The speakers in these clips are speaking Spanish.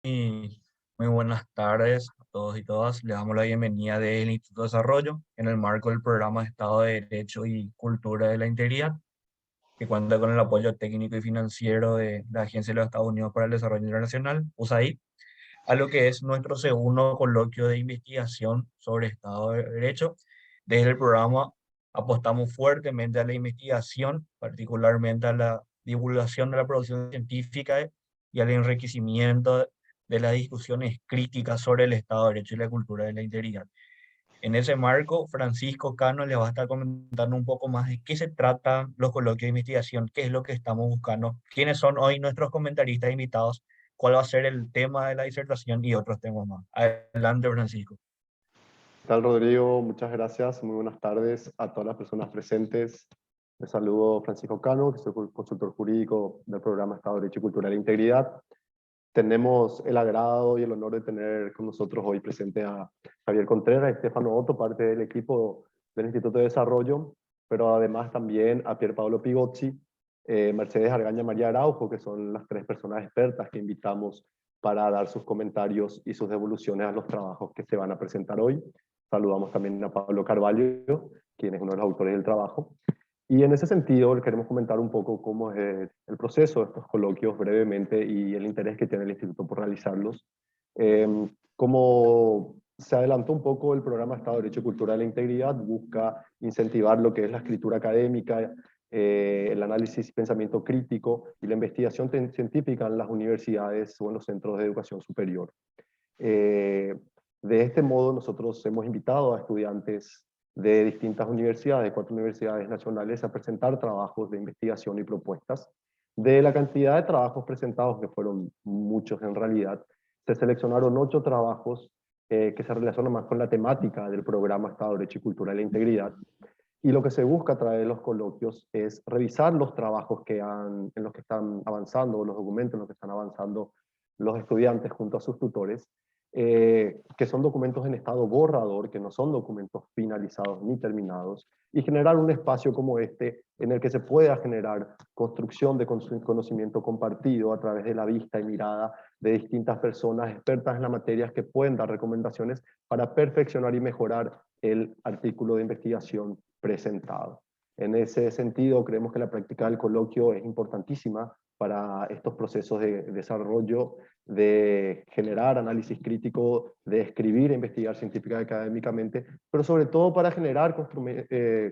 Y muy buenas tardes a todos y todas. Le damos la bienvenida del Instituto de Desarrollo en el marco del programa de Estado de Derecho y Cultura de la Integridad, que cuenta con el apoyo técnico y financiero de la Agencia de los Estados Unidos para el Desarrollo Internacional, USAID, a lo que es nuestro segundo coloquio de investigación sobre Estado de Derecho. Desde el programa apostamos fuertemente a la investigación, particularmente a la divulgación de la producción científica y al enriquecimiento de las discusiones críticas sobre el Estado de Derecho y la cultura de la integridad. En ese marco, Francisco Cano les va a estar comentando un poco más de qué se tratan los coloquios de investigación, qué es lo que estamos buscando, quiénes son hoy nuestros comentaristas invitados, cuál va a ser el tema de la disertación y otros temas más. Adelante, Francisco. ¿Qué tal, Rodrigo? Muchas gracias. Muy buenas tardes a todas las personas presentes. Les saludo Francisco Cano, que soy consultor jurídico del programa Estado de Derecho y Cultura de la Integridad. Tenemos el agrado y el honor de tener con nosotros hoy presente a Javier Contreras y Estefano Otto, parte del equipo del Instituto de Desarrollo, pero además también a Pier Paolo Pigozzi, Mercedes Argaña, María Araujo, que son las tres personas expertas que invitamos para dar sus comentarios y sus devoluciones a los trabajos que se van a presentar hoy. Saludamos también a Pablo Carvalho, quien es uno de los autores del trabajo. Y en ese sentido, le queremos comentar un poco cómo es el proceso de estos coloquios brevemente y el interés que tiene el Instituto por realizarlos. Como se adelantó un poco, el programa Estado de Derecho y Cultura de la Integridad busca incentivar lo que es la escritura académica, el análisis y pensamiento crítico y la investigación científica en las universidades o en los centros de educación superior. De este modo, nosotros hemos invitado a estudiantes de distintas universidades, 4 universidades nacionales, a presentar trabajos de investigación y propuestas. De la cantidad de trabajos presentados, que fueron muchos en realidad, se seleccionaron 8 trabajos que se relacionan más con la temática del programa Estado de Derecho y Cultura de la Integridad. Y lo que se busca a través de los coloquios es revisar los trabajos en los que están avanzando, los documentos en los que están avanzando los estudiantes junto a sus tutores, que son documentos en estado borrador, que no son documentos finalizados ni terminados, y generar un espacio como este en el que se pueda generar construcción de conocimiento compartido a través de la vista y mirada de distintas personas expertas en la materia que pueden dar recomendaciones para perfeccionar y mejorar el artículo de investigación presentado. En ese sentido, creemos que la práctica del coloquio es importantísima para estos procesos de desarrollo, de generar análisis crítico, de escribir e investigar científica y académicamente, pero sobre todo para generar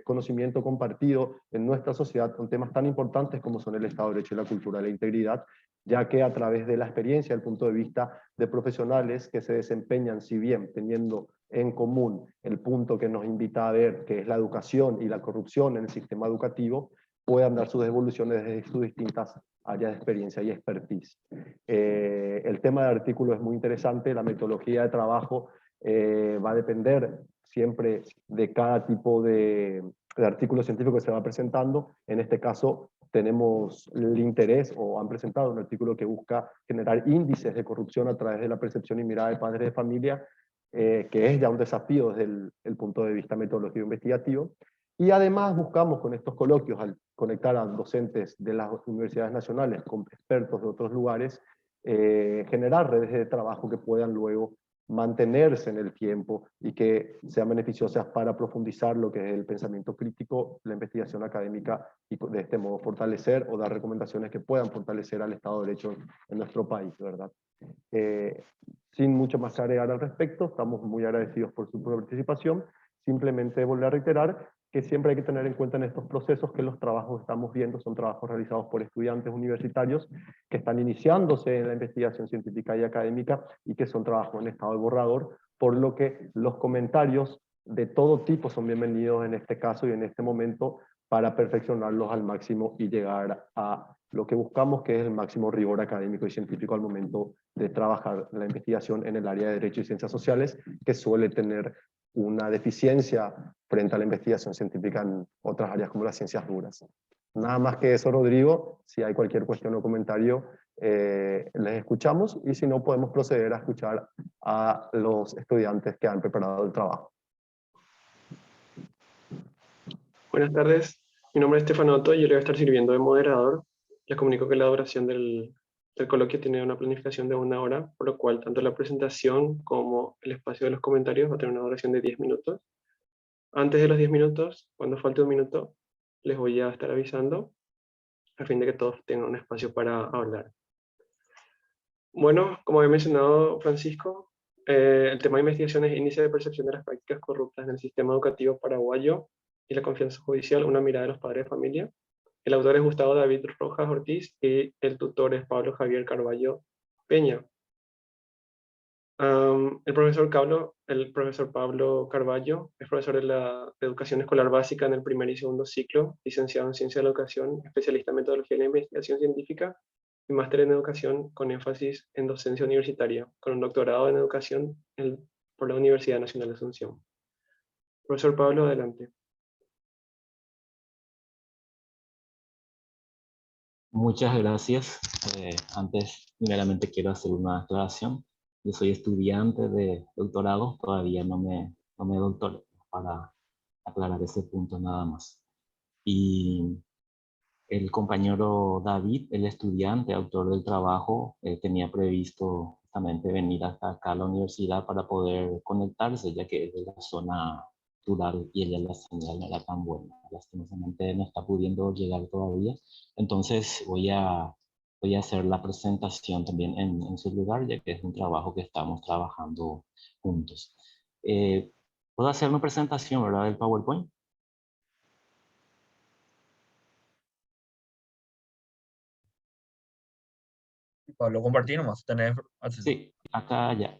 conocimiento compartido en nuestra sociedad con temas tan importantes como son el Estado de Derecho y la cultura de la integridad, ya que a través de la experiencia, el punto de vista de profesionales que se desempeñan, si bien teniendo en común el punto que nos invita a ver, que es la educación y la corrupción en el sistema educativo, puedan dar sus devoluciones desde sus distintas áreas de experiencia y expertise. El tema del artículo es muy interesante, la metodología de trabajo va a depender siempre de cada tipo de artículo científico que se va presentando. En este caso, tenemos el interés o han presentado un artículo que busca generar índices de corrupción a través de la percepción y mirada de padres de familia, que es ya un desafío desde el punto de vista metodológico investigativo. Y además buscamos con estos coloquios, al conectar a docentes de las universidades nacionales con expertos de otros lugares, generar redes de trabajo que puedan luego mantenerse en el tiempo y que sean beneficiosas para profundizar lo que es el pensamiento crítico, la investigación académica y de este modo fortalecer o dar recomendaciones que puedan fortalecer al Estado de Derecho en nuestro país, ¿verdad? Sin mucho más que agregar al respecto, estamos muy agradecidos por su participación. Simplemente volver a reiterar que siempre hay que tener en cuenta en estos procesos que los trabajos que estamos viendo son trabajos realizados por estudiantes universitarios que están iniciándose en la investigación científica y académica y que son trabajos en estado de borrador, por lo que los comentarios de todo tipo son bienvenidos en este caso y en este momento para perfeccionarlos al máximo y llegar a lo que buscamos, que es el máximo rigor académico y científico al momento de trabajar la investigación en el área de Derecho y Ciencias Sociales, que suele tener una deficiencia frente a la investigación científica en otras áreas como las ciencias duras. Nada más que eso, Rodrigo. Si hay cualquier cuestión o comentario, les escuchamos, y si no, podemos proceder a escuchar a los estudiantes que han preparado el trabajo. Buenas tardes, mi nombre es Estefano Otto y yo le voy a estar sirviendo de moderador. Les comunico que la duración El coloquio tiene una planificación de 1 hora, por lo cual tanto la presentación como el espacio de los comentarios va a tener una duración de 10 minutos. Antes de los 10 minutos, cuando falte un minuto, les voy a estar avisando a fin de que todos tengan un espacio para hablar. Bueno, como había mencionado Francisco, el tema de investigación es índice de percepción de las prácticas corruptas en el sistema educativo paraguayo y la confianza judicial, una mirada de los padres de familia. El autor es Gustavo David Rojas Ortiz y el tutor es Pablo Javier Carballo Peña. El profesor Pablo Carballo es profesor de la educación escolar básica en el primer y segundo ciclo, licenciado en ciencia de la educación, especialista en metodología de la investigación científica y máster en educación con énfasis en docencia universitaria, con un doctorado en educación por la Universidad Nacional de Asunción. Profesor Pablo, adelante. Muchas gracias. Antes, primeramente quiero hacer una aclaración. Yo soy estudiante de doctorado, todavía no me doctoré, para aclarar ese punto nada más. Y el compañero David, el estudiante, autor del trabajo, tenía previsto justamente venir hasta acá a la universidad para poder conectarse, ya que es de la zona rural y ella la señal no era tan buena. Lastimosamente no está pudiendo llegar todavía. Entonces voy a hacer la presentación también en su lugar, ya que es un trabajo que estamos trabajando juntos. ¿Puedo hacer una presentación, verdad, del PowerPoint? Pablo, compartí nomás, tenés acceso. Sí, acá ya.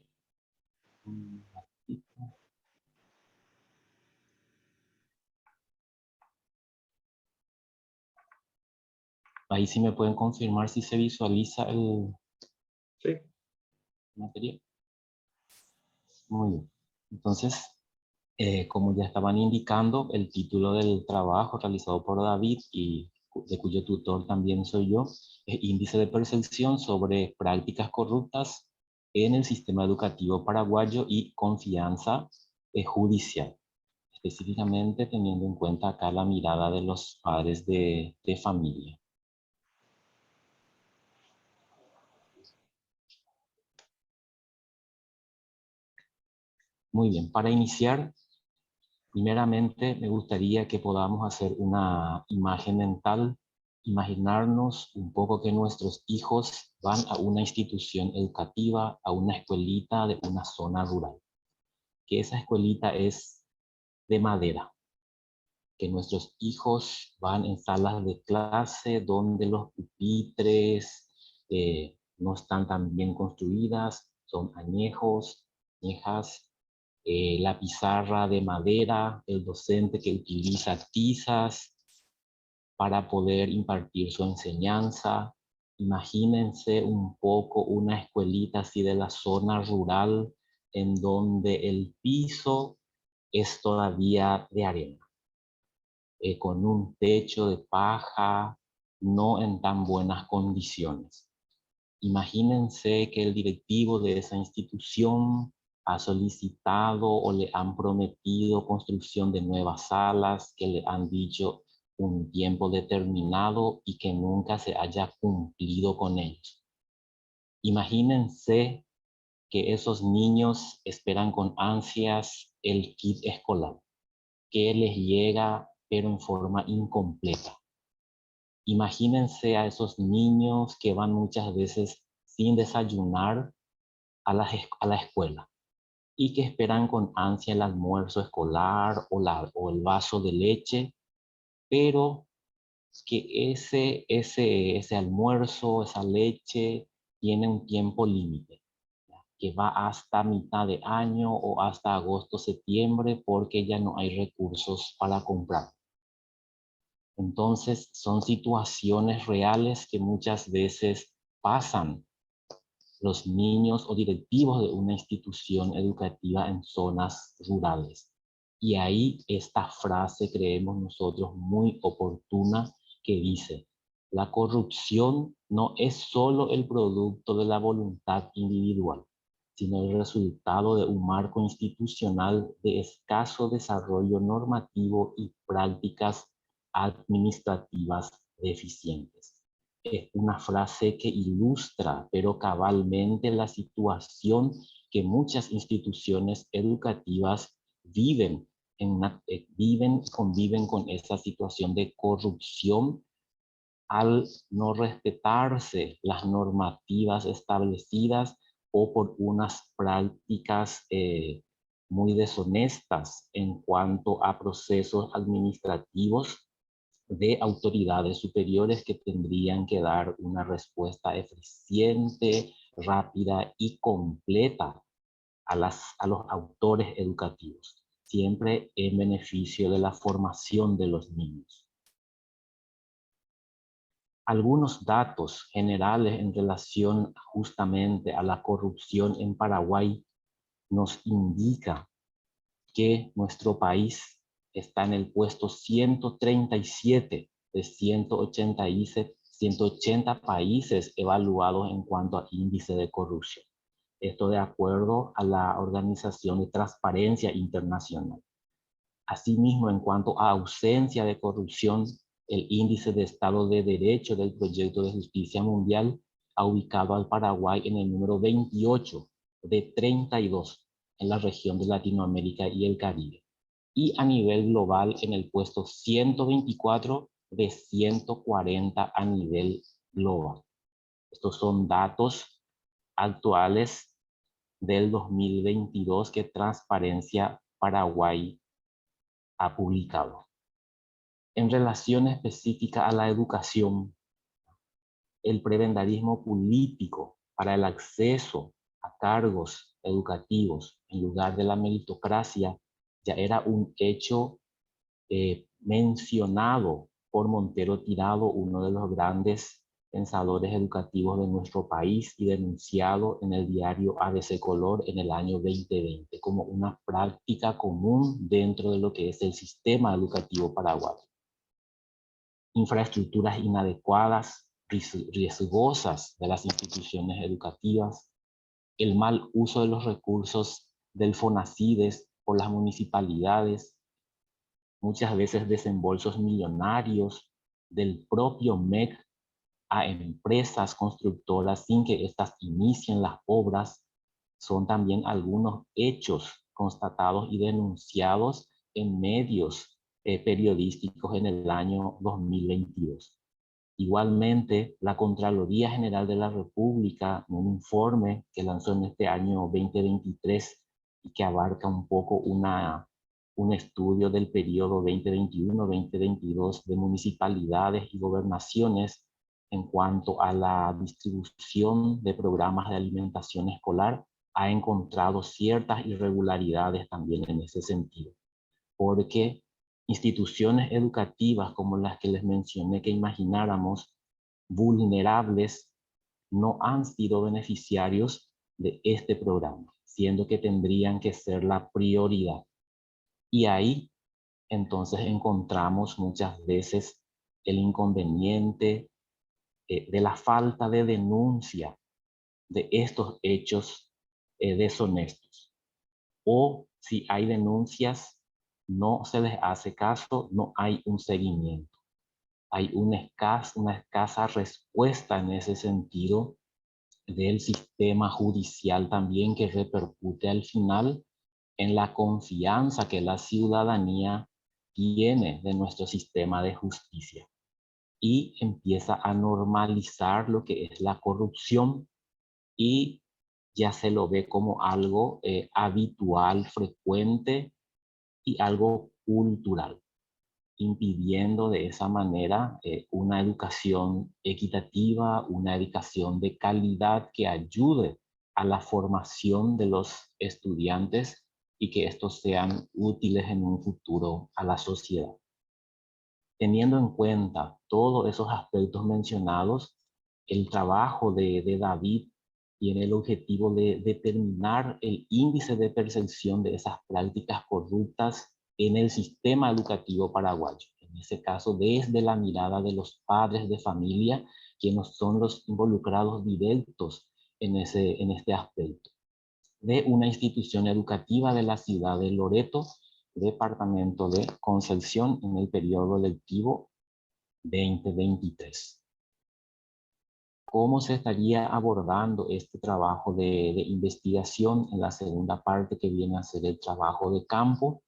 Ahí sí me pueden confirmar si se visualiza el Sí. material. Muy bien. Entonces, como ya estaban indicando, el título del trabajo realizado por David y de cuyo tutor también soy yo, es Índice de Percepción sobre prácticas corruptas en el sistema educativo paraguayo y confianza judicial. Específicamente teniendo en cuenta acá la mirada de los padres de familia. Muy bien, para iniciar, primeramente me gustaría que podamos hacer una imagen mental, imaginarnos un poco que nuestros hijos van a una institución educativa, a una escuelita de una zona rural, que esa escuelita es de madera, que nuestros hijos van en salas de clase donde los pupitres no están tan bien construidas, son añejos, añejas, la pizarra de madera, el docente que utiliza tizas para poder impartir su enseñanza. Imagínense un poco una escuelita así de la zona rural en donde el piso es todavía de arena, con un techo de paja, no en tan buenas condiciones. Imagínense que el directivo de esa institución ha solicitado o le han prometido construcción de nuevas salas, que le han dicho un tiempo determinado y que nunca se haya cumplido con ellos. Imagínense que esos niños esperan con ansias el kit escolar, que les llega pero en forma incompleta. Imagínense a esos niños que van muchas veces sin desayunar a la escuela y que esperan con ansia el almuerzo escolar o el vaso de leche, pero que ese almuerzo, esa leche, tiene un tiempo límite, que va hasta mitad de año o hasta agosto, septiembre, porque ya no hay recursos para comprar. Entonces, son situaciones reales que muchas veces pasan los niños o directivos de una institución educativa en zonas rurales. Y ahí esta frase creemos nosotros muy oportuna que dice: la corrupción no es solo el producto de la voluntad individual, sino el resultado de un marco institucional de escaso desarrollo normativo y prácticas administrativas deficientes. es una frase que ilustra, pero cabalmente, la situación que muchas instituciones educativas viven, conviven con esa situación de corrupción al no respetarse las normativas establecidas o por unas prácticas muy deshonestas en cuanto a procesos administrativos de autoridades superiores que tendrían que dar una respuesta eficiente, rápida y completa a los autores educativos, siempre en beneficio de la formación de los niños. Algunos datos generales en relación justamente a la corrupción en Paraguay nos indica que nuestro país está en el puesto 137 de 180 países evaluados en cuanto a índice de corrupción. Esto de acuerdo a la Organización de Transparencia Internacional. Asimismo, en cuanto a ausencia de corrupción, el índice de Estado de Derecho del Proyecto de Justicia Mundial ha ubicado al Paraguay en el número 28 de 32 en la región de Latinoamérica y el Caribe. Y a nivel global en el puesto 124 de 140 a nivel global. Estos son datos actuales del 2022 que Transparencia Paraguay ha publicado. En relación específica a la educación, el prebendarismo político para el acceso a cargos educativos en lugar de la meritocracia ya era un hecho mencionado por Montero Tirado, uno de los grandes pensadores educativos de nuestro país, y denunciado en el diario ABC Color en el año 2020 como una práctica común dentro de lo que es el sistema educativo paraguayo. Infraestructuras inadecuadas, riesgosas de las instituciones educativas, el mal uso de los recursos del FONACIDES por las municipalidades, muchas veces desembolsos millonarios del propio MEC a empresas constructoras sin que éstas inicien las obras, son también algunos hechos constatados y denunciados en medios periodísticos en el año 2022. Igualmente, la Contraloría General de la República, en un informe que lanzó en este año 2023 y que abarca un poco un estudio del periodo 2021-2022 de municipalidades y gobernaciones en cuanto a la distribución de programas de alimentación escolar, ha encontrado ciertas irregularidades también en ese sentido, porque instituciones educativas como las que les mencioné que imagináramos vulnerables no han sido beneficiarios de este programa, siendo que tendrían que ser la prioridad. Y ahí entonces encontramos muchas veces el inconveniente de la falta de denuncia de estos hechos deshonestos. O si hay denuncias, no se les hace caso, no hay un seguimiento. Hay una escasa respuesta en ese sentido del sistema judicial también, que repercute al final en la confianza que la ciudadanía tiene de nuestro sistema de justicia, y empieza a normalizar lo que es la corrupción y ya se lo ve como algo habitual, frecuente y algo cultural, impidiendo de esa manera una educación equitativa, una educación de calidad que ayude a la formación de los estudiantes y que estos sean útiles en un futuro a la sociedad. Teniendo en cuenta todos esos aspectos mencionados, el trabajo de David tiene el objetivo de determinar el índice de percepción de esas prácticas corruptas en el sistema educativo paraguayo. En ese caso, desde la mirada de los padres de familia, quienes son los involucrados directos en este aspecto, de una institución educativa de la ciudad de Loreto, departamento de Concepción, en el periodo lectivo 2023. ¿Cómo se estaría abordando este trabajo de investigación en la segunda parte que viene a ser el trabajo de campo?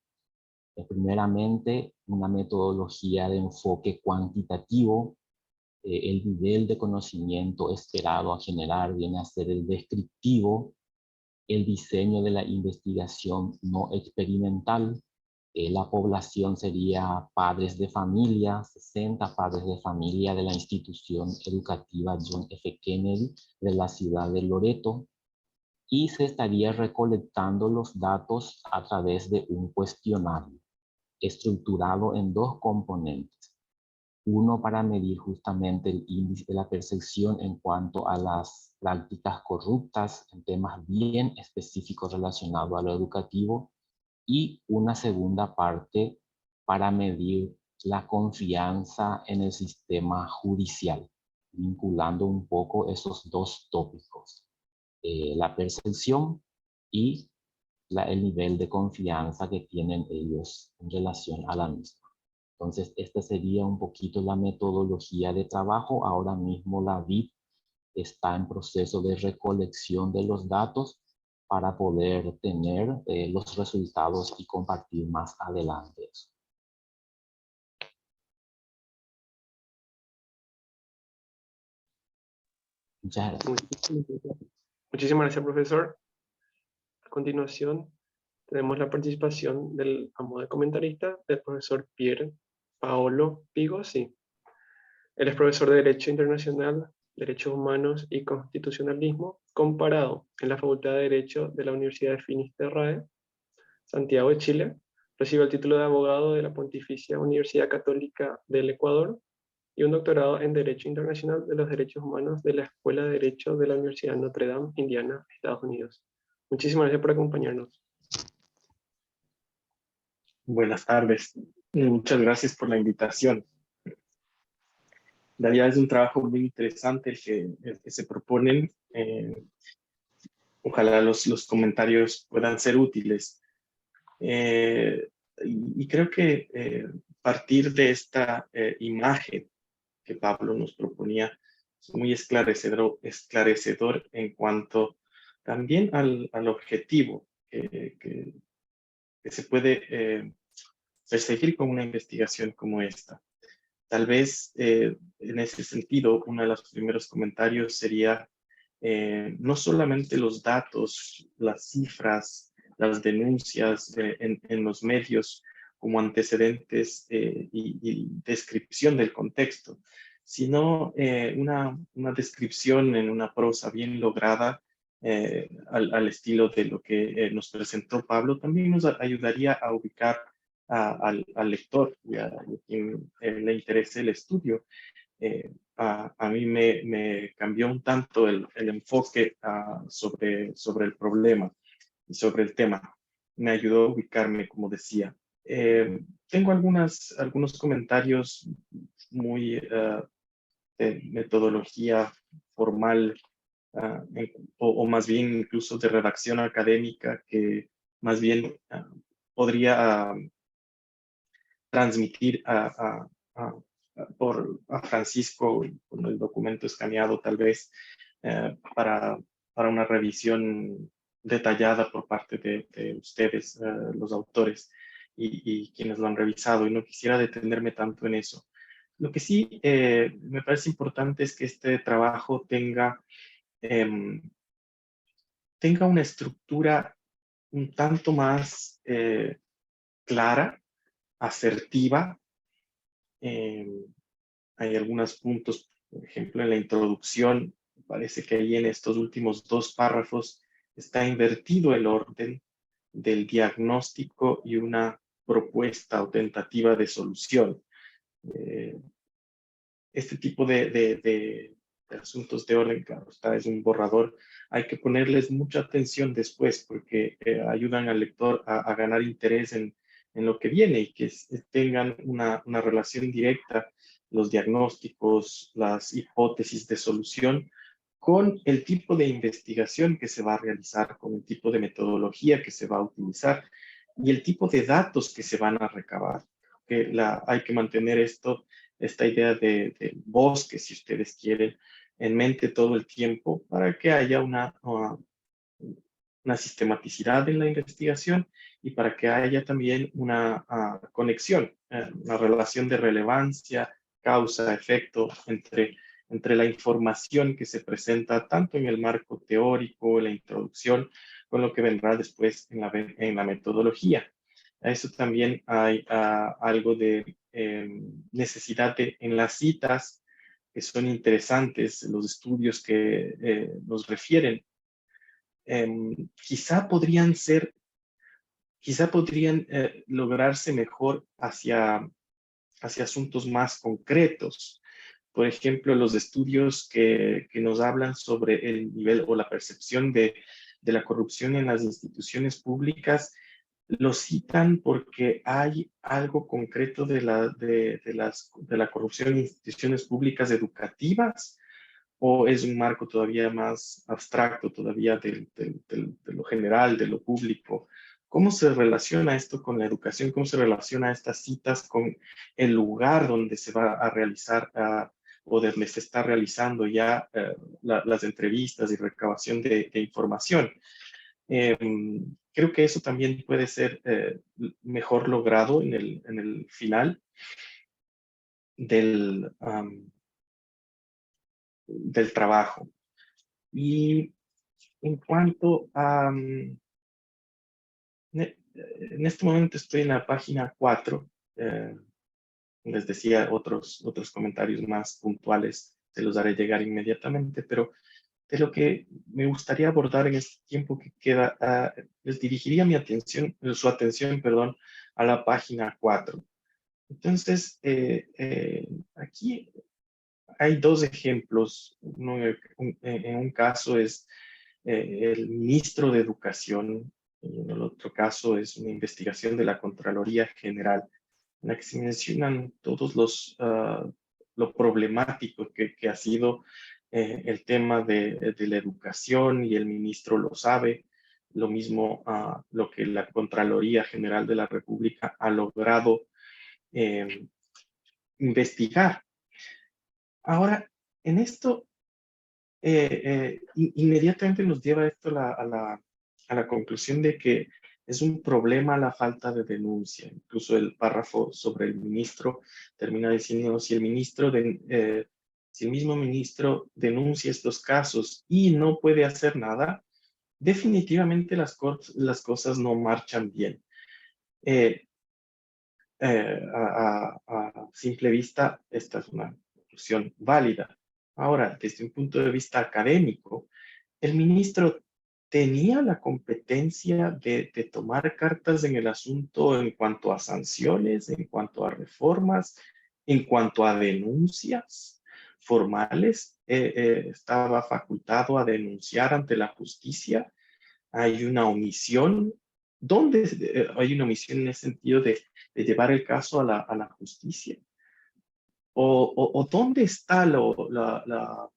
Primeramente, una metodología de enfoque cuantitativo. El nivel de conocimiento esperado a generar viene a ser el descriptivo, el diseño de la investigación no experimental. La población sería padres de familia, 60 padres de familia de la institución educativa John F. Kennedy de la ciudad de Loreto, y se estaría recolectando los datos a través de un cuestionario estructurado en dos componentes. Uno para medir justamente el índice de la percepción en cuanto a las prácticas corruptas en temas bien específicos relacionados a lo educativo, y una segunda parte para medir la confianza en el sistema judicial, vinculando un poco esos dos tópicos, la percepción y el nivel de confianza que tienen ellos en relación a la misma. Entonces, esta sería un poquito la metodología de trabajo. Ahora mismo la VIP está en proceso de recolección de los datos para poder tener los resultados y compartir más adelante eso. Muchas gracias. Muchísimas gracias, profesor. A continuación, tenemos la participación del amo de comentarista, del profesor Pier Paolo Pigosi. Él es profesor de Derecho Internacional, Derechos Humanos y Constitucionalismo comparado en la Facultad de Derecho de la Universidad de Finisterrae, Santiago de Chile. Recibe el título de abogado de la Pontificia Universidad Católica del Ecuador y un doctorado en Derecho Internacional de los Derechos Humanos de la Escuela de Derecho de la Universidad Notre Dame, Indiana, Estados Unidos. Muchísimas gracias por acompañarnos. Buenas tardes. Muchas gracias por la invitación. En realidad es un trabajo muy interesante el que se proponen. Ojalá los comentarios puedan ser útiles. Y creo que partir de esta imagen que Pablo nos proponía es muy esclarecedor en cuanto también al objetivo que se puede perseguir con una investigación como esta. Tal vez en ese sentido, uno de los primeros comentarios sería no solamente los datos, las cifras, las denuncias en los medios como antecedentes y descripción del contexto, sino una descripción en una prosa bien lograda al estilo de lo que nos presentó Pablo, también nos ayudaría a ubicar al lector y a quien le interese el estudio. A mí me cambió un tanto el enfoque sobre el problema y sobre el tema. Me ayudó a ubicarme, como decía. Tengo algunos comentarios muy de metodología formal o más bien incluso de redacción académica que más bien podría transmitir a Francisco con el documento escaneado tal vez para una revisión detallada por parte de ustedes, los autores y quienes lo han revisado, y no quisiera detenerme tanto en eso. Lo que sí me parece importante es que este trabajo tenga una estructura un tanto más clara, asertiva. Hay algunos puntos, por ejemplo, en la introducción, parece que ahí en estos últimos dos párrafos está invertido el orden del diagnóstico y una propuesta o tentativa de solución. Este tipo de asuntos de orden, claro, es un borrador, hay que ponerles mucha atención después porque ayudan al lector a ganar interés en lo que viene y que tengan una relación directa los diagnósticos, las hipótesis de solución con el tipo de investigación que se va a realizar, con el tipo de metodología que se va a utilizar y el tipo de datos que se van a recabar. Hay que mantener esta idea de bosque, si ustedes quieren, en mente todo el tiempo para que haya una sistematicidad en la investigación y para que haya también una conexión, una relación de relevancia, causa, efecto entre la información que se presenta tanto en el marco teórico, la introducción, con lo que vendrá después en la metodología. A eso también hay algo de necesidad en las citas que son interesantes, los estudios que nos refieren. Quizá podrían lograrse mejor hacia asuntos más concretos. Por ejemplo, los estudios que nos hablan sobre el nivel o la percepción de la corrupción en las instituciones públicas, lo citan porque hay algo concreto de la corrupción en instituciones públicas educativas, o es un marco todavía más abstracto, todavía de lo general, de lo público. ¿Cómo se relaciona esto con la educación? ¿Cómo se relaciona estas citas con el lugar donde se va a realizar o donde se está realizando ya las entrevistas y recabación de información? Creo que eso también puede ser mejor logrado en el final del trabajo. Y en cuanto a... en este momento estoy en la página 4. Les decía otros comentarios más puntuales, se los haré llegar inmediatamente, pero de lo que me gustaría abordar en este tiempo que queda, les dirigiría su atención, perdón, a la página 4. Entonces, aquí hay dos ejemplos. En un caso es el ministro de Educación, y en el otro caso es una investigación de la Contraloría General, en la que se mencionan todos lo problemático que ha sido el tema de la educación, y el ministro lo sabe, lo mismo lo que la Contraloría General de la República ha logrado investigar. Ahora, en esto, inmediatamente nos lleva esto a la conclusión de que es un problema la falta de denuncia. Incluso el párrafo sobre el ministro termina diciendo, si el mismo ministro denuncia estos casos y no puede hacer nada, definitivamente las cosas no marchan bien. A simple vista, esta es una conclusión válida. Ahora, desde un punto de vista académico, el ministro tenía la competencia de tomar cartas en el asunto en cuanto a sanciones, en cuanto a reformas, en cuanto a denuncias formales. Estaba facultado a denunciar ante la justicia. Hay una omisión. ¿Dónde hay una omisión en el sentido de llevar el caso a la justicia? ¿O dónde está la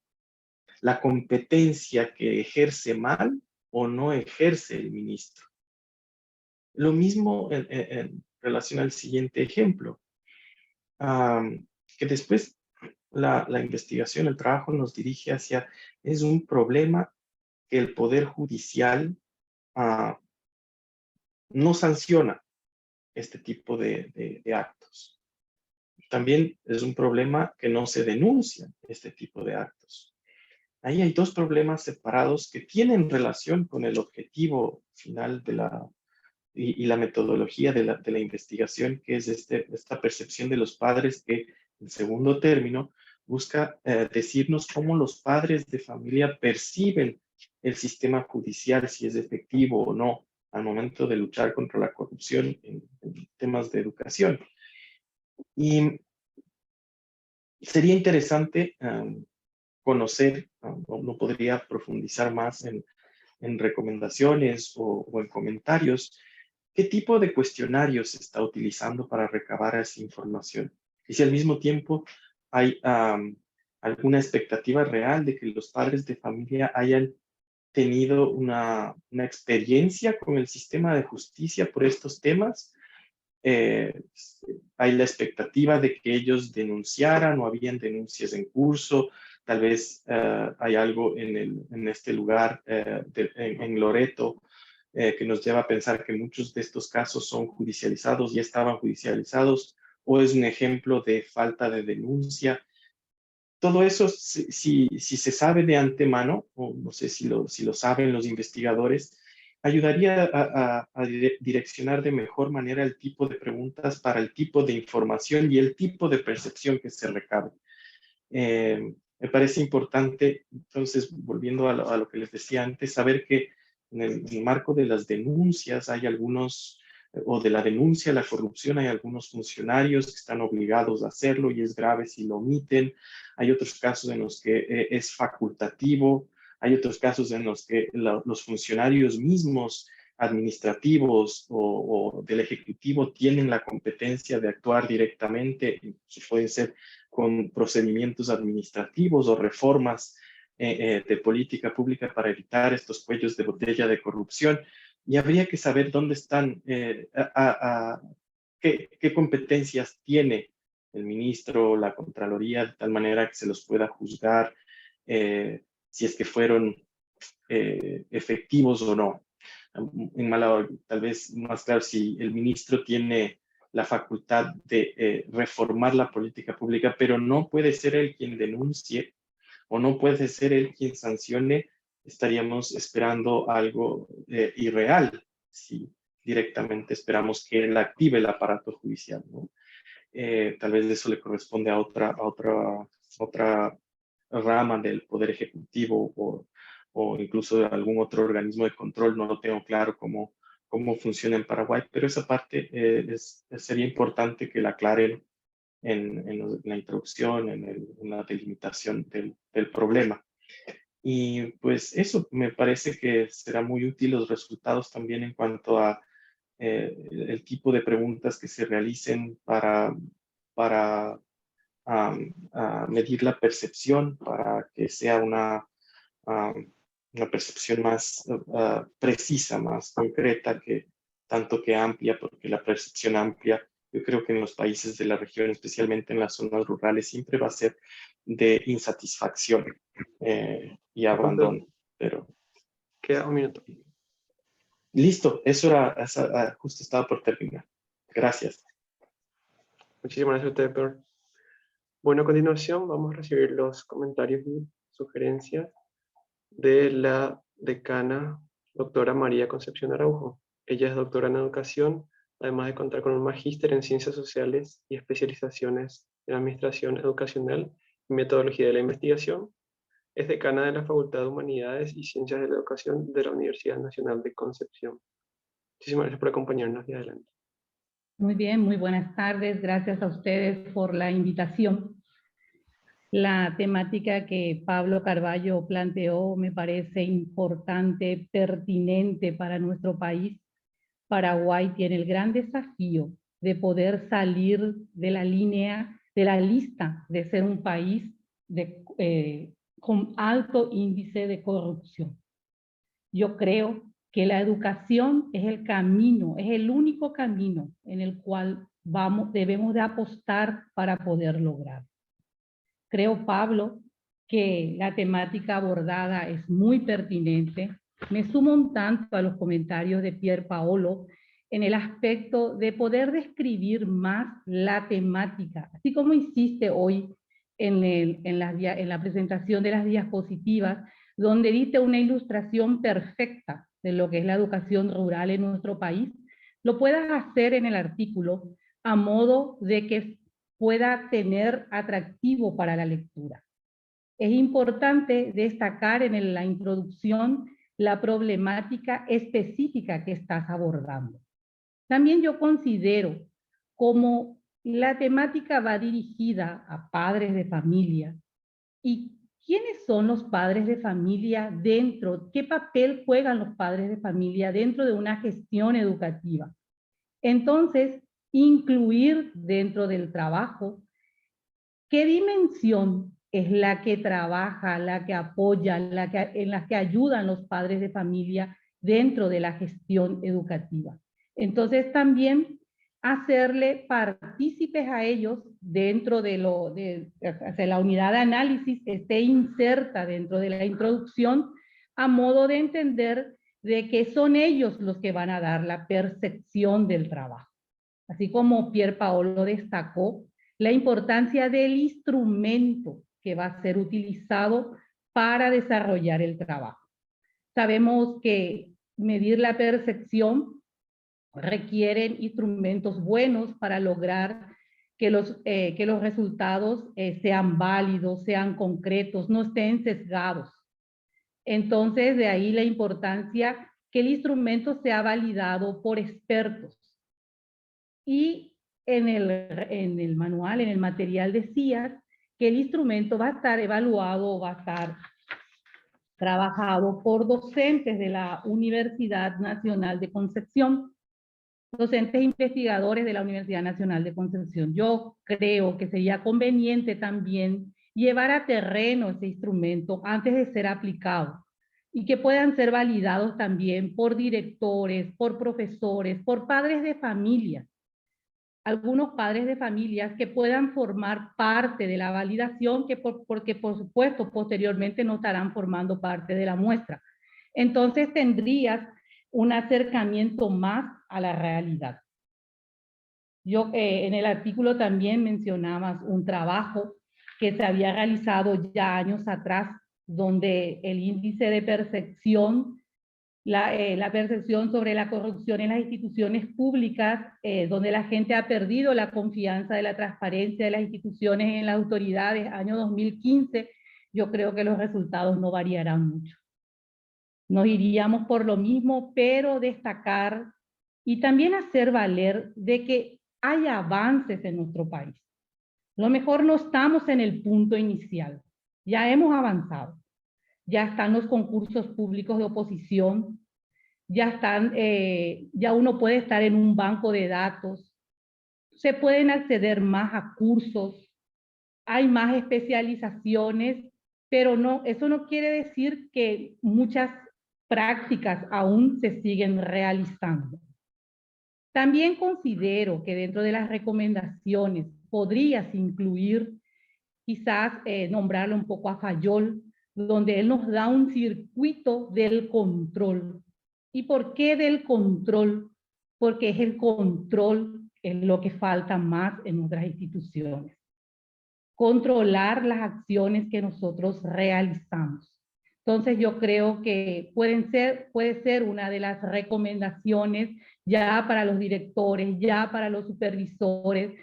competencia que ejerce mal o no ejerce el ministro? Lo mismo en relación al siguiente ejemplo, que después la investigación, el trabajo nos dirige hacia, es un problema que el Poder Judicial no sanciona este tipo de actos. También es un problema que no se denuncia este tipo de actos. Ahí hay dos problemas separados que tienen relación con el objetivo final y la metodología de la investigación, que es esta percepción de los padres que, en segundo término, busca decirnos cómo los padres de familia perciben el sistema judicial, si es efectivo o no, al momento de luchar contra la corrupción en temas de educación. Y sería interesante conocer, no podría profundizar más en recomendaciones o en comentarios, qué tipo de cuestionarios se está utilizando para recabar esa información. Y si al mismo tiempo hay alguna expectativa real de que los padres de familia hayan tenido una experiencia con el sistema de justicia por estos temas. Hay la expectativa de que ellos denunciaran o habían denuncias en curso, Tal vez hay algo en este lugar, en Loreto, que nos lleva a pensar que muchos de estos casos son judicializados, ya estaban judicializados, o es un ejemplo de falta de denuncia. Todo eso, si se sabe de antemano, o no sé si lo saben los investigadores, ayudaría a direccionar de mejor manera el tipo de preguntas para el tipo de información y el tipo de percepción que se recabe. Me parece importante, entonces, volviendo a lo que les decía antes, saber que en el marco de las denuncias hay algunos, o de la denuncia a la corrupción, hay algunos funcionarios que están obligados a hacerlo y es grave si lo omiten. Hay otros casos en los que es facultativo. Hay otros casos en los que los funcionarios mismos administrativos o del Ejecutivo tienen la competencia de actuar directamente, pueden ser con procedimientos administrativos o reformas de política pública para evitar estos cuellos de botella de corrupción. Y habría que saber dónde están, qué competencias tiene el ministro o la Contraloría, de tal manera que se los pueda juzgar si es que fueron efectivos o no. Tal vez más claro, si el ministro tiene la facultad de reformar la política pública, pero no puede ser él quien denuncie o no puede ser él quien sancione, estaríamos esperando algo irreal si directamente esperamos que él active el aparato judicial, ¿no? Tal vez eso le corresponde a otra rama del Poder Ejecutivo o incluso de algún otro organismo de control. No lo tengo claro cómo funciona en Paraguay, pero esa parte sería importante que la aclaren en la introducción, en la delimitación del problema. Y pues eso, me parece que será muy útil los resultados también en cuanto a el tipo de preguntas que se realicen para medir la percepción, para que sea una percepción más precisa, más concreta, tanto que amplia, porque la percepción amplia, yo creo que en los países de la región, especialmente en las zonas rurales, siempre va a ser de insatisfacción y abandono. Pero Queda un minuto. listo, eso era, justo estaba por terminar. Gracias. Muchísimas gracias a usted, Pedro. Bueno, a continuación vamos a recibir los comentarios y sugerencias de la decana doctora María Concepción Araujo. Ella es doctora en educación, además de contar con un magíster en ciencias sociales y especializaciones en administración educacional y metodología de la investigación. Es decana de la Facultad de Humanidades y Ciencias de la Educación de la Universidad Nacional de Concepción. Muchísimas gracias por acompañarnos y adelante. Muy bien, muy buenas tardes. Gracias a ustedes por la invitación. La temática que Pablo Carballo planteó me parece importante, pertinente para nuestro país. Paraguay tiene el gran desafío de poder salir de la lista de ser un país con alto índice de corrupción. Yo creo que la educación es el camino, es el único camino en el cual debemos de apostar para poder lograr. Creo, Pablo, que la temática abordada es muy pertinente. Me sumo un tanto a los comentarios de Pier Paolo en el aspecto de poder describir más la temática, así como hiciste hoy en la presentación de las diapositivas, donde diste una ilustración perfecta de lo que es la educación rural en nuestro país, lo puedas hacer en el artículo a modo de que pueda tener atractivo para la lectura. Es importante destacar en la introducción la problemática específica que estás abordando. También yo considero como la temática va dirigida a padres de familia y ¿quiénes son los padres de familia dentro? ¿Qué papel juegan los padres de familia dentro de una gestión educativa? Entonces, incluir dentro del trabajo qué dimensión es la que trabaja, la que apoya, en la que ayudan los padres de familia dentro de la gestión educativa. Entonces, también hacerle partícipes a ellos dentro de la unidad de análisis, esté inserta dentro de la introducción, a modo de entender de que son ellos los que van a dar la percepción del trabajo. Así como Pier Paolo destacó la importancia del instrumento que va a ser utilizado para desarrollar el trabajo. Sabemos que medir la percepción requieren instrumentos buenos para lograr que los resultados sean válidos, sean concretos, no estén sesgados. Entonces, de ahí la importancia que el instrumento sea validado por expertos. Y en el manual, en el material decías que el instrumento va a estar evaluado, va a estar trabajado por docentes de la Universidad Nacional de Concepción, docentes investigadores de la Universidad Nacional de Concepción. Yo creo que sería conveniente también llevar a terreno ese instrumento antes de ser aplicado y que puedan ser validados también por directores, por profesores, por padres de familia. Algunos padres de familias que puedan formar parte de la validación, porque por supuesto posteriormente no estarán formando parte de la muestra. Entonces tendrías un acercamiento más a la realidad. Yo en el artículo también mencionabas un trabajo que se había realizado ya años atrás, donde el índice de percepción, la percepción sobre la corrupción en las instituciones públicas, donde la gente ha perdido la confianza de la transparencia de las instituciones en las autoridades, año 2015, yo creo que los resultados no variarán mucho. Nos iríamos por lo mismo, pero destacar y también hacer valer de que hay avances en nuestro país. A lo mejor no estamos en el punto inicial, ya hemos avanzado. Ya están los concursos públicos de oposición, ya uno puede estar en un banco de datos, se pueden acceder más a cursos, hay más especializaciones, pero no, eso no quiere decir que muchas prácticas aún se siguen realizando. También considero que dentro de las recomendaciones podrías incluir, quizás nombrarlo un poco a Fayol, donde él nos da un circuito del control. ¿Y por qué del control? Porque es el control es lo que falta más en nuestras instituciones. Controlar las acciones que nosotros realizamos. Entonces yo creo que puede ser una de las recomendaciones ya para los directores, ya para los supervisores,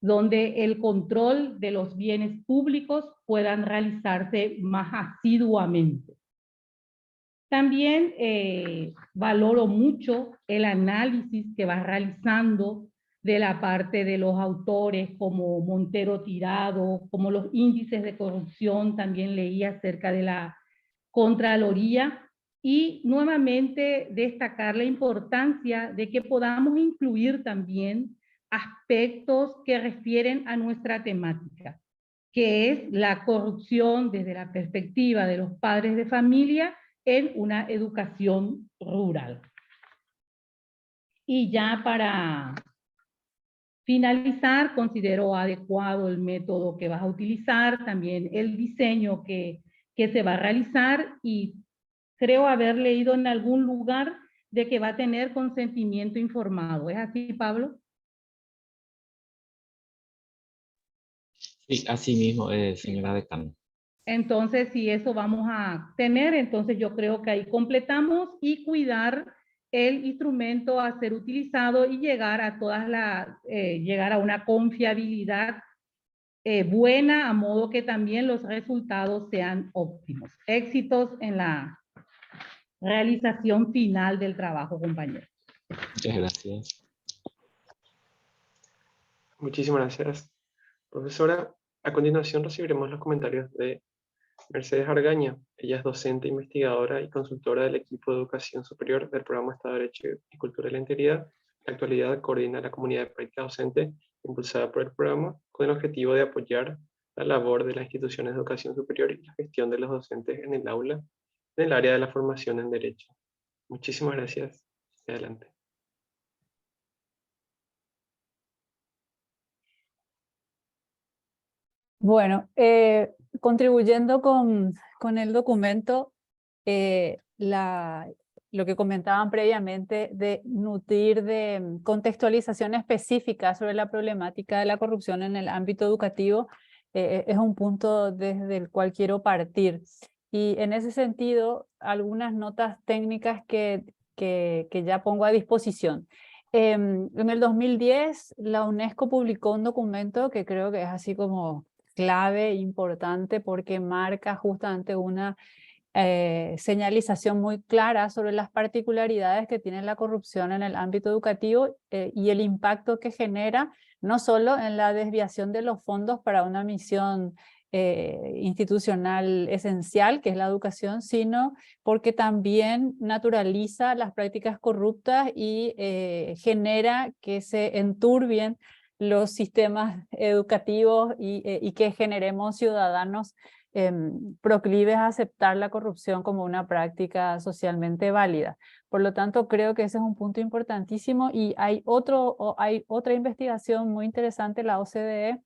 donde el control de los bienes públicos puedan realizarse más asiduamente. También valoro mucho el análisis que va realizando de la parte de los autores como Montero Tirado, como los índices de corrupción, también leí acerca de la Contraloría, y nuevamente destacar la importancia de que podamos incluir también aspectos que refieren a nuestra temática, que es la corrupción desde la perspectiva de los padres de familia en una educación rural. Y ya para finalizar, considero adecuado el método que vas a utilizar, también el diseño que se va a realizar, y creo haber leído en algún lugar de que va a tener consentimiento informado. ¿Es así, Pablo? Sí, así mismo, señora decana. Entonces, si eso vamos a tener, entonces yo creo que ahí completamos, y cuidar el instrumento a ser utilizado y llegar a llegar a una confiabilidad buena, a modo que también los resultados sean óptimos. Éxitos en la realización final del trabajo, compañeros. Muchas gracias. Muchísimas gracias, profesora. A continuación recibiremos los comentarios de Mercedes Argaña. Ella es docente, investigadora y consultora del equipo de educación superior del programa Estado de Derecho y Cultura de la Integridad. En la actualidad coordina la comunidad de práctica docente impulsada por el programa con el objetivo de apoyar la labor de las instituciones de educación superior y la gestión de los docentes en el aula en el área de la formación en Derecho. Muchísimas gracias. Adelante. Bueno, contribuyendo con el documento, lo que comentaban previamente de nutrir de contextualización específica sobre la problemática de la corrupción en el ámbito educativo, es un punto desde el cual quiero partir. Y en ese sentido, algunas notas técnicas que ya pongo a disposición. En el 2010, la UNESCO publicó un documento que creo que es así como clave, importante, porque marca justamente una señalización muy clara sobre las particularidades que tiene la corrupción en el ámbito educativo y el impacto que genera, no solo en la desviación de los fondos para una misión institucional esencial, que es la educación, sino porque también naturaliza las prácticas corruptas y genera que se enturbien los sistemas educativos y que generemos ciudadanos proclives a aceptar la corrupción como una práctica socialmente válida. Por lo tanto, creo que ese es un punto importantísimo y hay otra investigación muy interesante, la OCDE,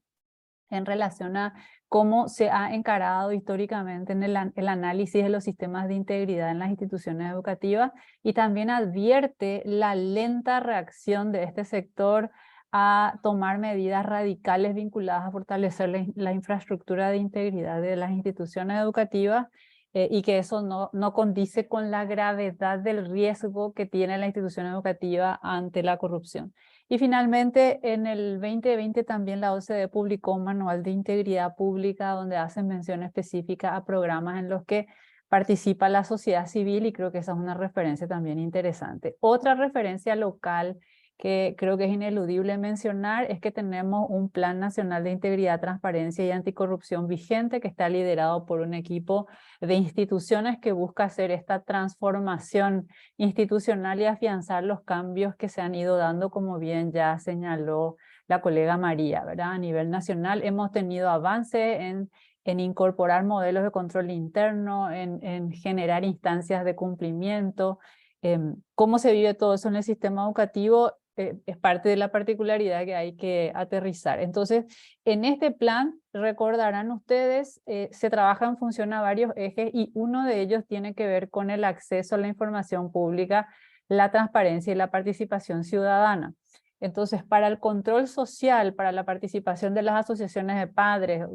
en relación a cómo se ha encarado históricamente en el análisis de los sistemas de integridad en las instituciones educativas, y también advierte la lenta reacción de este sector a tomar medidas radicales vinculadas a fortalecer la infraestructura de integridad de las instituciones educativas, y que eso no condice con la gravedad del riesgo que tiene la institución educativa ante la corrupción. Y finalmente, en el 2020 también la OCDE publicó un manual de integridad pública donde hacen mención específica a programas en los que participa la sociedad civil, y creo que esa es una referencia también interesante. Otra referencia local que creo que es ineludible mencionar es que tenemos un Plan Nacional de Integridad, Transparencia y Anticorrupción vigente que está liderado por un equipo de instituciones que busca hacer esta transformación institucional y afianzar los cambios que se han ido dando, como bien ya señaló la colega María, ¿verdad? A nivel nacional hemos tenido avances en incorporar modelos de control interno, en generar instancias de cumplimiento. ¿Cómo se vive todo eso en el sistema educativo? Es parte de la particularidad que hay que aterrizar. Entonces, en este plan, recordarán ustedes, se trabaja en función a varios ejes y uno de ellos tiene que ver con el acceso a la información pública, la transparencia y la participación ciudadana. Entonces, para el control social, para la participación de las asociaciones de padres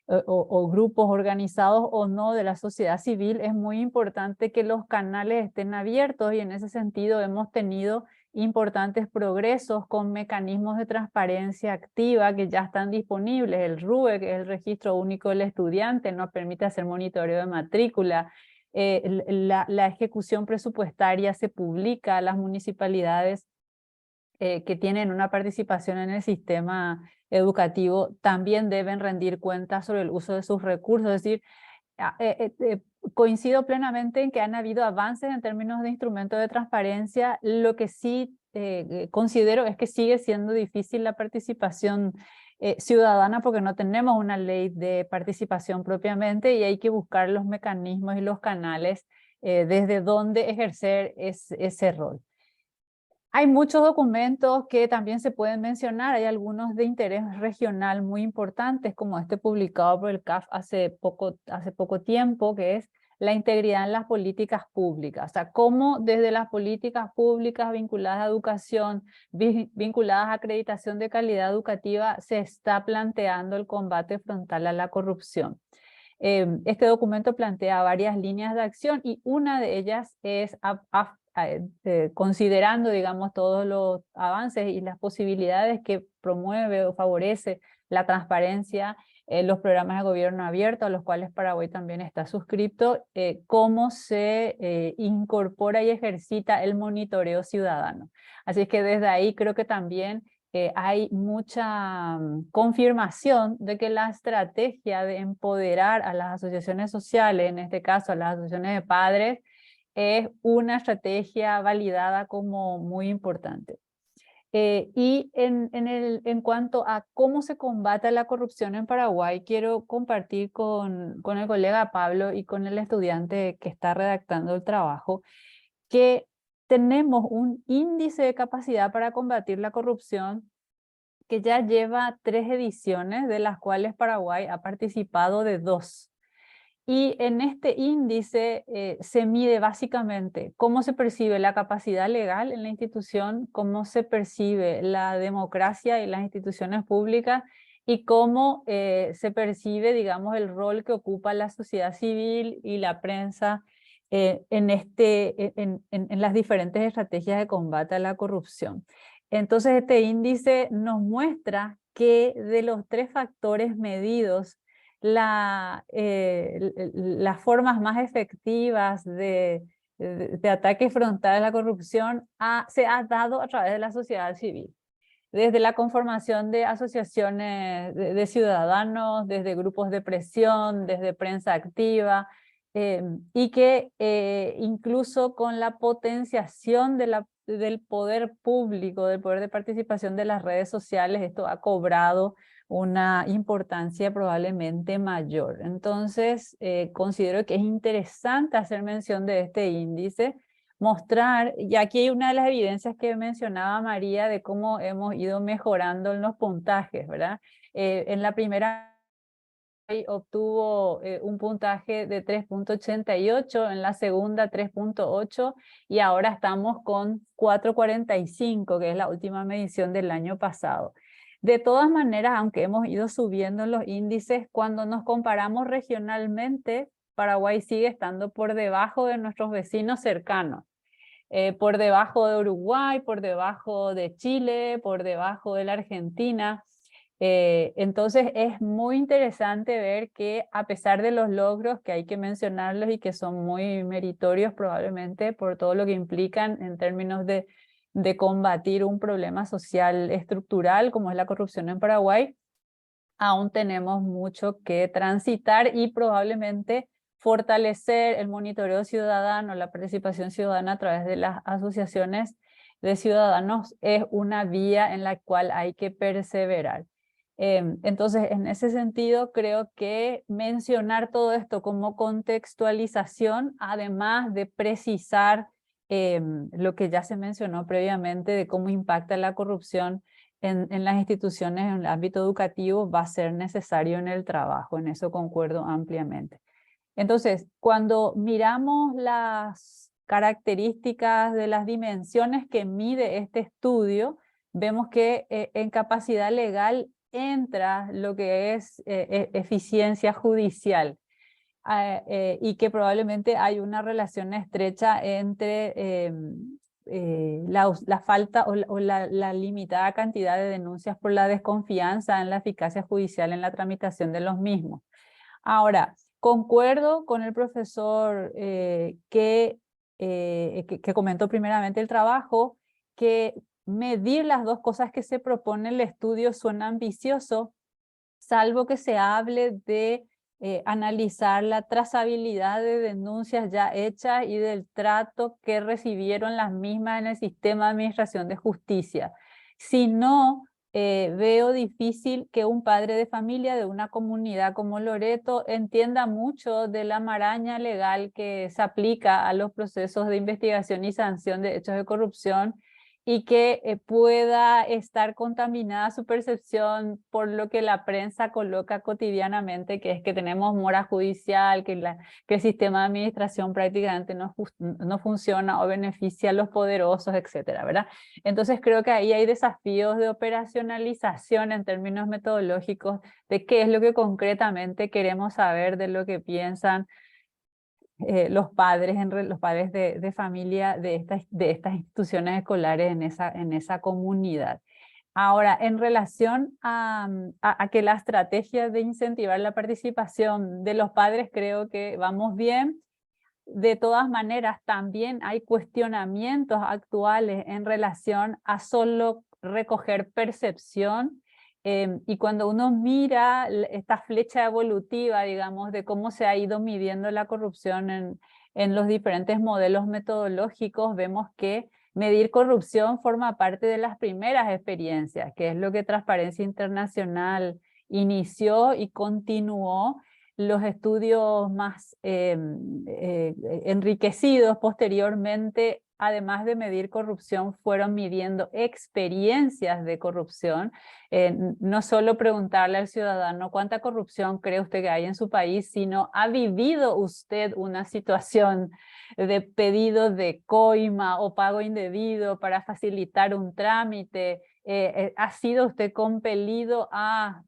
o grupos organizados o no de la sociedad civil, es muy importante que los canales estén abiertos, y en ese sentido hemos tenido importantes progresos con mecanismos de transparencia activa que ya están disponibles. El RUE, que es el Registro Único del Estudiante, nos permite hacer monitoreo de matrícula. La ejecución presupuestaria se publica a las municipalidades que tienen una participación en el sistema educativo, también deben rendir cuentas sobre el uso de sus recursos. Es decir, coincido plenamente en que han habido avances en términos de instrumentos de transparencia. Lo que sí considero es que sigue siendo difícil la participación ciudadana, porque no tenemos una ley de participación propiamente y hay que buscar los mecanismos y los canales desde donde ejercer ese rol. Hay muchos documentos que también se pueden mencionar, hay algunos de interés regional muy importantes, como este publicado por el CAF hace poco tiempo, que es la integridad en las políticas públicas. O sea, cómo desde las políticas públicas vinculadas a educación, vinculadas a acreditación de calidad educativa, se está planteando el combate frontal a la corrupción. Este documento plantea varias líneas de acción y una de ellas es considerando, digamos, todos los avances y las posibilidades que promueve o favorece la transparencia, los programas de gobierno abierto, a los cuales Paraguay también está suscrito, cómo se incorpora y ejercita el monitoreo ciudadano. Así es que desde ahí creo que también hay mucha confirmación de que la estrategia de empoderar a las asociaciones sociales, en este caso a las asociaciones de padres, es una estrategia validada como muy importante. Y en cuanto a cómo se combate la corrupción en Paraguay, quiero compartir con el colega Pablo y con el estudiante que está redactando el trabajo, que tenemos un índice de capacidad para combatir la corrupción que ya lleva 3 ediciones, de las cuales Paraguay ha participado de 2. Y en este índice se mide básicamente cómo se percibe la capacidad legal en la institución, cómo se percibe la democracia y las instituciones públicas y cómo se percibe, digamos, el rol que ocupa la sociedad civil y la prensa en las diferentes estrategias de combate a la corrupción. Entonces este índice nos muestra que de los 3 factores medidos, las formas más efectivas de ataque frontal a la corrupción se ha dado a través de la sociedad civil. Desde la conformación de asociaciones de ciudadanos, desde grupos de presión, desde prensa activa, y que incluso con la potenciación del poder público, del poder de participación de las redes sociales, esto ha cobrado una importancia probablemente mayor. Entonces, considero que es interesante hacer mención de este índice, mostrar, y aquí hay una de las evidencias que mencionaba María de cómo hemos ido mejorando en los puntajes, ¿verdad? En la primera obtuvo un puntaje de 3.88, en la segunda 3.8 y ahora estamos con 4.45, que es la última medición del año pasado. De todas maneras, aunque hemos ido subiendo los índices, cuando nos comparamos regionalmente, Paraguay sigue estando por debajo de nuestros vecinos cercanos. Por debajo de Uruguay, por debajo de Chile, por debajo de la Argentina. Entonces es muy interesante ver que a pesar de los logros, que hay que mencionarlos y que son muy meritorios probablemente por todo lo que implican en términos de combatir un problema social estructural como es la corrupción en Paraguay, aún tenemos mucho que transitar y probablemente fortalecer el monitoreo ciudadano, la participación ciudadana a través de las asociaciones de ciudadanos es una vía en la cual hay que perseverar. Entonces, en ese sentido, creo que mencionar todo esto como contextualización, además de precisar lo que ya se mencionó previamente de cómo impacta la corrupción en las instituciones, en el ámbito educativo, va a ser necesario en el trabajo. En eso concuerdo ampliamente. Entonces, cuando miramos las características de las dimensiones que mide este estudio, vemos que en capacidad legal entra lo que es eficiencia judicial y que probablemente hay una relación estrecha entre la falta o la limitada cantidad de denuncias por la desconfianza en la eficacia judicial en la tramitación de los mismos. Ahora, concuerdo con el profesor que comentó primeramente el trabajo, que medir las 2 cosas que se propone el estudio suena ambicioso, salvo que se hable de analizar la trazabilidad de denuncias ya hechas y del trato que recibieron las mismas en el sistema de administración de justicia. Si no, veo difícil que un padre de familia de una comunidad como Loreto entienda mucho de la maraña legal que se aplica a los procesos de investigación y sanción de hechos de corrupción y que pueda estar contaminada su percepción por lo que la prensa coloca cotidianamente, que es que tenemos mora judicial, que el sistema de administración prácticamente no funciona o beneficia a los poderosos, etcétera, ¿verdad? Entonces creo que ahí hay desafíos de operacionalización en términos metodológicos de qué es lo que concretamente queremos saber de lo que piensan los padres de familia de estas instituciones escolares en esa comunidad. Ahora, en relación a que la estrategia de incentivar la participación de los padres, creo que vamos bien. De todas maneras, también hay cuestionamientos actuales en relación a solo recoger percepción. Y cuando uno mira esta flecha evolutiva, digamos, de cómo se ha ido midiendo la corrupción en los diferentes modelos metodológicos, vemos que medir corrupción forma parte de las primeras experiencias, que es lo que Transparencia Internacional inició y continuó. Los estudios más enriquecidos posteriormente además de medir corrupción, fueron midiendo experiencias de corrupción. No solo preguntarle al ciudadano cuánta corrupción cree usted que hay en su país, sino ¿ha vivido usted una situación de pedido de coima o pago indebido para facilitar un trámite? ¿Ha sido usted compelido a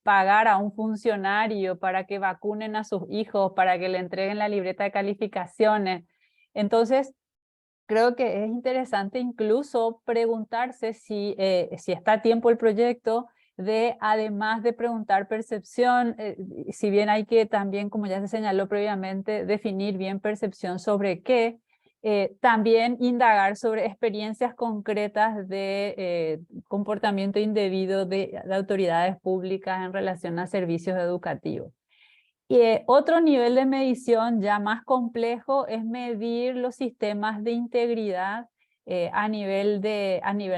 pagar a un funcionario para que vacunen a sus hijos, para que le entreguen la libreta de calificaciones? Entonces, creo que es interesante incluso preguntarse si está a tiempo el proyecto de, además de preguntar percepción, si bien hay que también, como ya se señaló previamente, definir bien percepción sobre qué, también indagar sobre experiencias concretas de comportamiento indebido de autoridades públicas en relación a servicios educativos. Y otro nivel de medición ya más complejo es medir los sistemas de integridad a nivel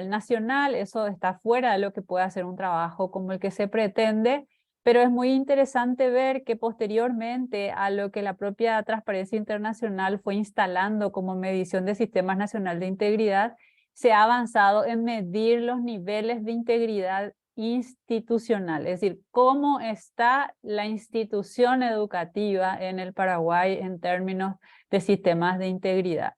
nacional. Eso está fuera de lo que puede hacer un trabajo como el que se pretende, pero es muy interesante ver que posteriormente a lo que la propia Transparencia Internacional fue instalando como medición de sistemas nacional de integridad, se ha avanzado en medir los niveles de integridad institucional, es decir, cómo está la institución educativa en el Paraguay en términos de sistemas de integridad.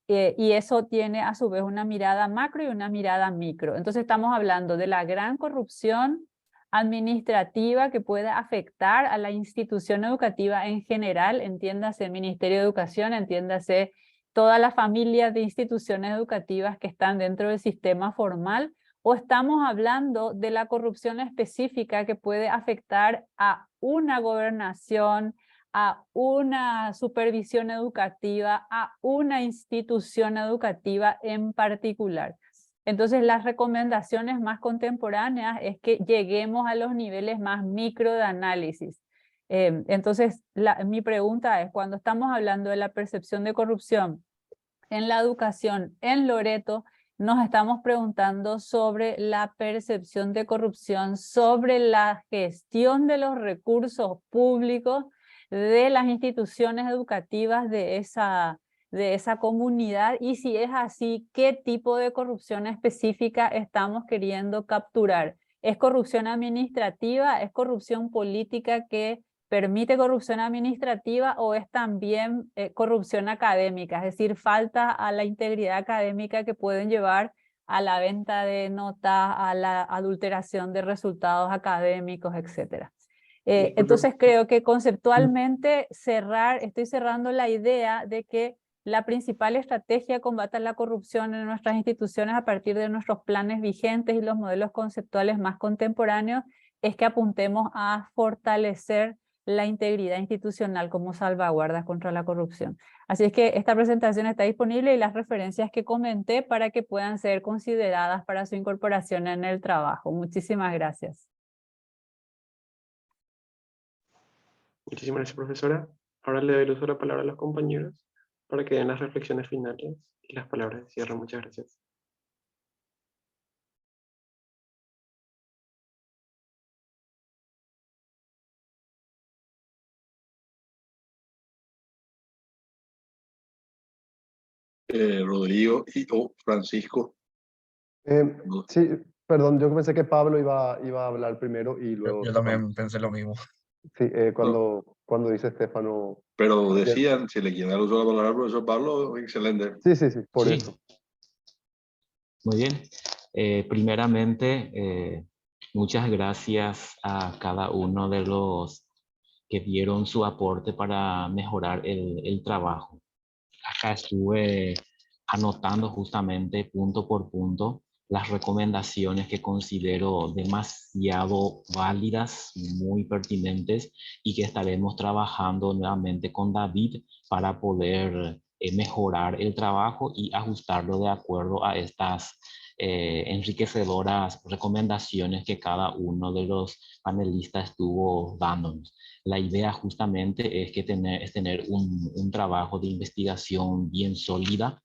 Y eso tiene a su vez una mirada macro y una mirada micro. Entonces estamos hablando de la gran corrupción administrativa que puede afectar a la institución educativa en general, entiéndase el Ministerio de Educación, entiéndase toda la familia de instituciones educativas que están dentro del sistema formal, o estamos hablando de la corrupción específica que puede afectar a una gobernación, a una supervisión educativa, a una institución educativa en particular. Entonces, las recomendaciones más contemporáneas es que lleguemos a los niveles más micro de análisis. Entonces, mi pregunta es, cuando estamos hablando de la percepción de corrupción en la educación en Loreto, nos estamos preguntando sobre la percepción de corrupción, sobre la gestión de los recursos públicos de las instituciones educativas de esa comunidad, y si es así, ¿qué tipo de corrupción específica estamos queriendo capturar? ¿Es corrupción administrativa? ¿Es corrupción política que permite corrupción administrativa, o es también corrupción académica, es decir, falta a la integridad académica que pueden llevar a la venta de notas, a la adulteración de resultados académicos, etc. Entonces creo que conceptualmente estoy cerrando la idea de que la principal estrategia de combate a la corrupción en nuestras instituciones a partir de nuestros planes vigentes y los modelos conceptuales más contemporáneos es que apuntemos a fortalecer la integridad institucional como salvaguarda contra la corrupción. Así es que esta presentación está disponible y las referencias que comenté para que puedan ser consideradas para su incorporación en el trabajo. Muchísimas gracias. Muchísimas gracias, profesora. Ahora le doy el uso de la palabra a los compañeros para que den las reflexiones finales y las palabras de cierre. Muchas gracias. Rodrigo y Francisco. Sí, perdón, yo pensé que Pablo iba a hablar primero y luego... Yo también pensé lo mismo. Sí, cuando dice Estefano... Pero decían, si le quieren dar uso de la palabra al profesor Pablo, excelente. Sí, por Sí. eso. Muy bien. Primeramente, muchas gracias a cada uno de los que dieron su aporte para mejorar el trabajo. Acá estuve anotando justamente punto por punto las recomendaciones que considero demasiado válidas, muy pertinentes, y que estaremos trabajando nuevamente con David para poder mejorar el trabajo y ajustarlo de acuerdo a estas enriquecedoras recomendaciones que cada uno de los panelistas estuvo dándonos. La idea justamente es tener un trabajo de investigación bien sólida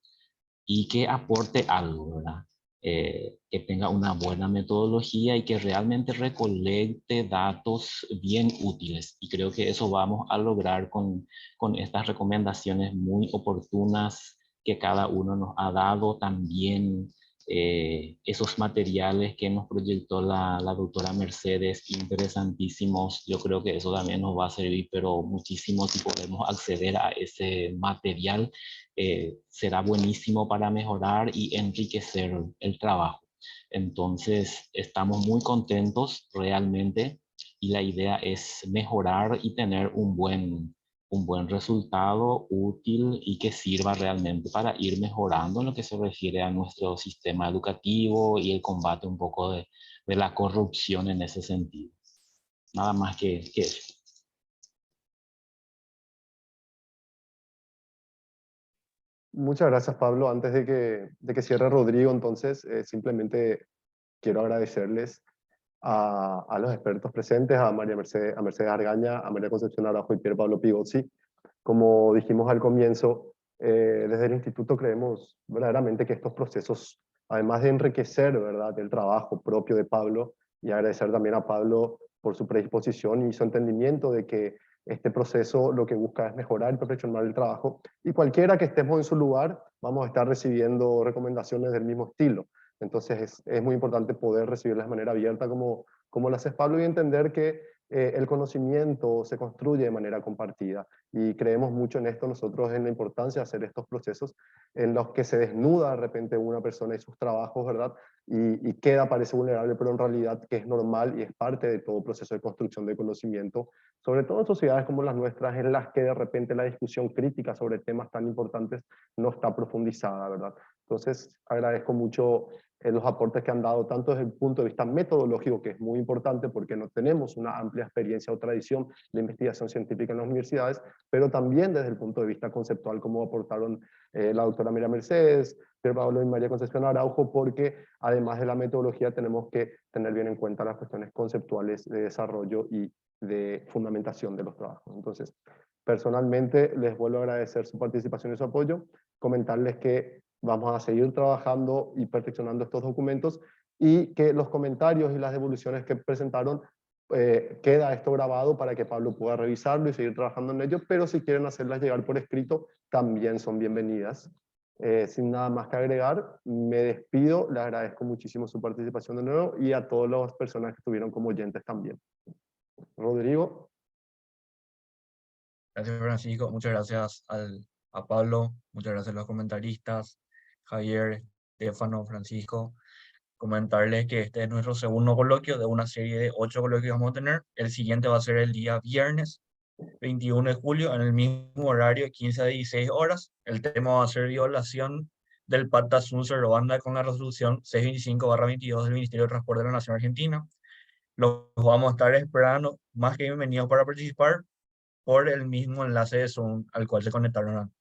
y que aporte algo, ¿verdad? Que tenga una buena metodología y que realmente recolecte datos bien útiles. Y creo que eso vamos a lograr con estas recomendaciones muy oportunas que cada uno nos ha dado, también esos materiales que nos proyectó la doctora Mercedes, interesantísimos. Yo creo que eso también nos va a servir, pero muchísimo si podemos acceder a ese material, será buenísimo para mejorar y enriquecer el trabajo. Entonces, estamos muy contentos realmente y la idea es mejorar y tener un buen resultado útil y que sirva realmente para ir mejorando en lo que se refiere a nuestro sistema educativo y el combate un poco de la corrupción en ese sentido. Nada más que eso. Muchas gracias, Pablo. Antes de que cierre Rodrigo, entonces, simplemente quiero agradecerles a los expertos presentes, a Mercedes Argaña, a María Concepción Araujo y Pier Pablo Pigozzi. Como dijimos al comienzo, desde el instituto creemos verdaderamente que estos procesos, además de enriquecer, ¿verdad?, el trabajo propio de Pablo, y agradecer también a Pablo por su predisposición y su entendimiento de que este proceso lo que busca es mejorar y perfeccionar el trabajo, y cualquiera que estemos en su lugar vamos a estar recibiendo recomendaciones del mismo estilo. Entonces es muy importante poder recibirlas de manera abierta como lo haces, Pablo, y entender que el conocimiento se construye de manera compartida, y creemos mucho en esto nosotros, en la importancia de hacer estos procesos en los que se desnuda de repente una persona y sus trabajos, ¿verdad? Y queda, parece vulnerable, pero en realidad que es normal y es parte de todo proceso de construcción de conocimiento, sobre todo en sociedades como las nuestras, en las que de repente la discusión crítica sobre temas tan importantes no está profundizada, ¿verdad? Entonces agradezco mucho los aportes que han dado, tanto desde el punto de vista metodológico, que es muy importante porque no tenemos una amplia experiencia o tradición de investigación científica en las universidades, pero también desde el punto de vista conceptual, como aportaron la doctora María Mercedes, Pier Pablo y María Concepción Araujo, porque además de la metodología tenemos que tener bien en cuenta las cuestiones conceptuales de desarrollo y de fundamentación de los trabajos. Entonces, personalmente les vuelvo a agradecer su participación y su apoyo, comentarles que vamos a seguir trabajando y perfeccionando estos documentos, y que los comentarios y las devoluciones que presentaron, queda esto grabado para que Pablo pueda revisarlo y seguir trabajando en ello, pero si quieren hacerlas llegar por escrito, también son bienvenidas. Sin nada más que agregar, me despido, le agradezco muchísimo su participación de nuevo, y a todas las personas que estuvieron como oyentes también. Rodrigo. Gracias, Francisco. Muchas gracias a Pablo. Muchas gracias a los comentaristas, Javier, Estefano, Francisco. Comentarles que este es nuestro segundo coloquio de una serie de 8 coloquios que vamos a tener. El siguiente va a ser el día viernes 21 de julio en el mismo horario, 15 a 16 horas. El tema va a ser violación del Pacta Sunt Servanda con la resolución 625/22 del Ministerio de Transporte de la Nación Argentina. Los vamos a estar esperando, más que bienvenidos para participar, por el mismo enlace de Zoom al cual se conectaron,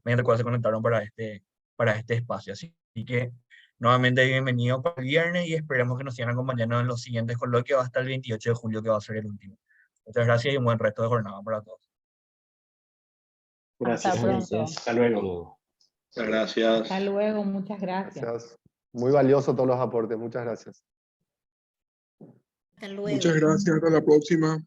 mediante el cual se conectaron para este espacio. Así que nuevamente bienvenidos para el viernes, y esperemos que nos sigan acompañando en los siguientes coloquios hasta el 28 de julio, que va a ser el último. Muchas gracias y un buen resto de jornada para todos. Gracias. Hasta pronto. Hasta luego. Muchas gracias. Hasta luego, muchas gracias. Gracias. Muy valioso todos los aportes, muchas gracias. Hasta luego. Muchas gracias, hasta la próxima.